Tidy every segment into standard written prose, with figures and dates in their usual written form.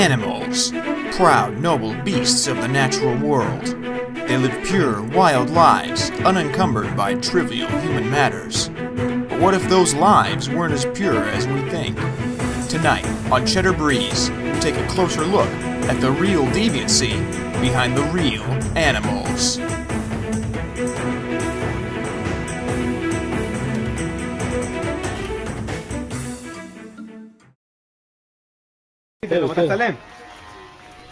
Animals. Proud, noble beasts of the natural world. They live pure, wild lives, unencumbered by trivial human matters. But what if those lives weren't as pure as we think? Tonight, on Cheddar Breeze, we take a closer look at the real deviancy behind the real animals.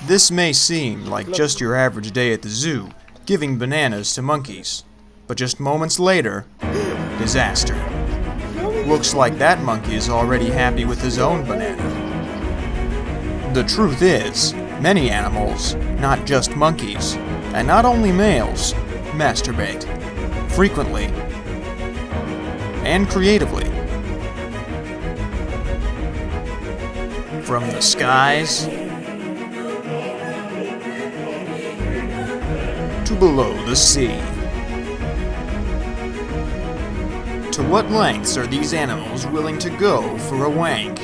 This may seem like just your average day at the zoo, giving bananas to monkeys. But just moments later, disaster. Looks like that monkey is already happy with his own banana. The truth is, many animals, not just monkeys, and not only males, masturbate. Frequently. And creatively. From the skies to below the sea. To what lengths are these animals willing to go for a wank?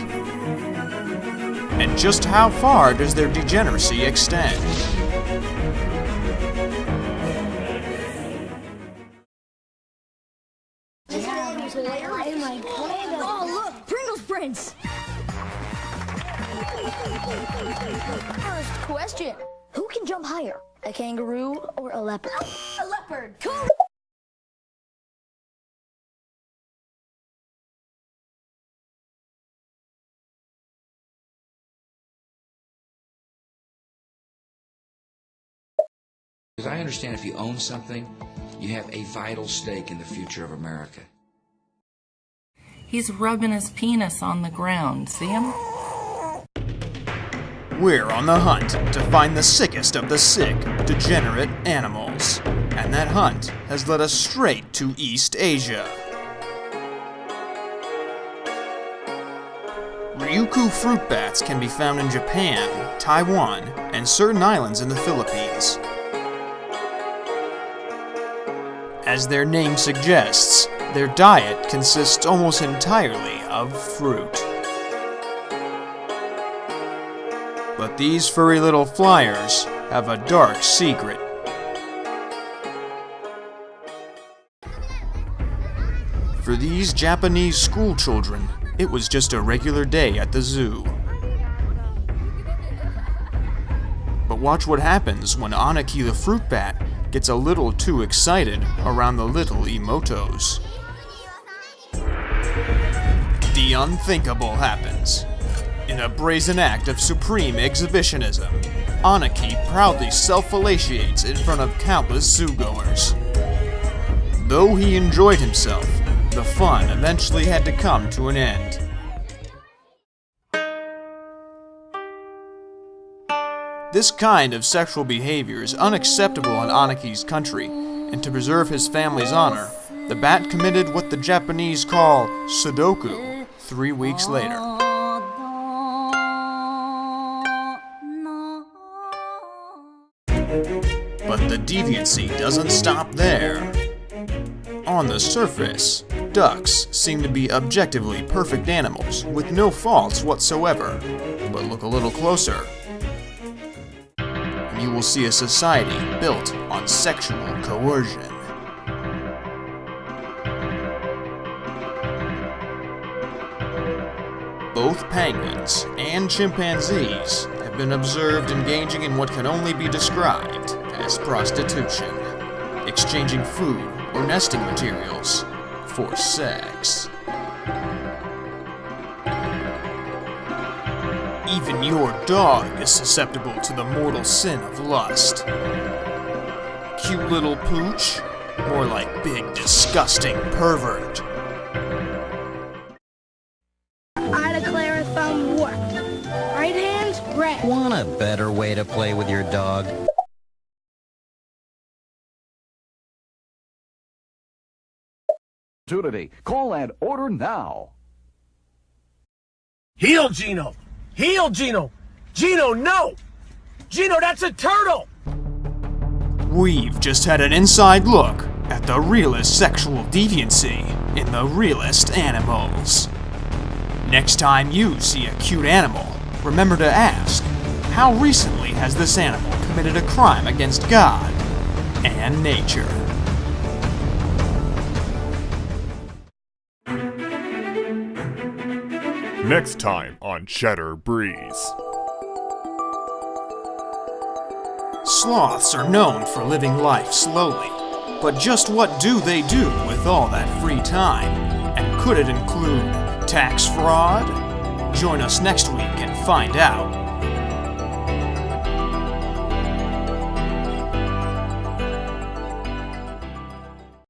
And just how far does their degeneracy extend? Oh, look! Pringles prints! First question. Who can jump higher? A kangaroo or a leopard? A leopard! Cool! Because I understand if you own something, you have a vital stake in the future of America. He's rubbing his penis on the ground. See him? We're on the hunt to find the sickest of the sick, degenerate animals. And that hunt has led us straight to East Asia. Ryukyu fruit bats can be found in Japan, Taiwan, and certain islands in the Philippines. As their name suggests, their diet consists almost entirely of fruit. But these furry little flyers have a dark secret. For these Japanese school children, it was just a regular day at the zoo. But watch what happens when Anaki the fruit bat gets a little too excited around the little Emotos. The unthinkable happens. In a brazen act of supreme exhibitionism, Anaki proudly self-fellatiates in front of countless zoo-goers. Though he enjoyed himself, the fun eventually had to come to an end. This kind of sexual behavior is unacceptable in Anaki's country, and to preserve his family's honor, the bat committed what the Japanese call Sudoku 3 weeks later. But the deviancy doesn't stop there. On the surface, ducks seem to be objectively perfect animals with no faults whatsoever. But look a little closer, and you will see a society built on sexual coercion. Both penguins and chimpanzees have been observed engaging in what can only be described as prostitution, exchanging food or nesting materials for sex. Even your dog is susceptible to the mortal sin of lust. Cute little pooch? More like big, disgusting pervert. I declare a thumb worked. Right hand, red. Want a better way to play with your dog? Opportunity. Call and order now. Heel, Gino! Heel, Gino! Gino, no! Gino, that's a turtle! We've just had an inside look at the realest sexual deviancy in the realest animals. Next time you see a cute animal, remember to ask, how recently has this animal committed a crime against God and nature? Next time on Cheddar Breeze. Sloths are known for living life slowly, but just what do they do with all that free time? And could it include tax fraud? Join us next week and find out.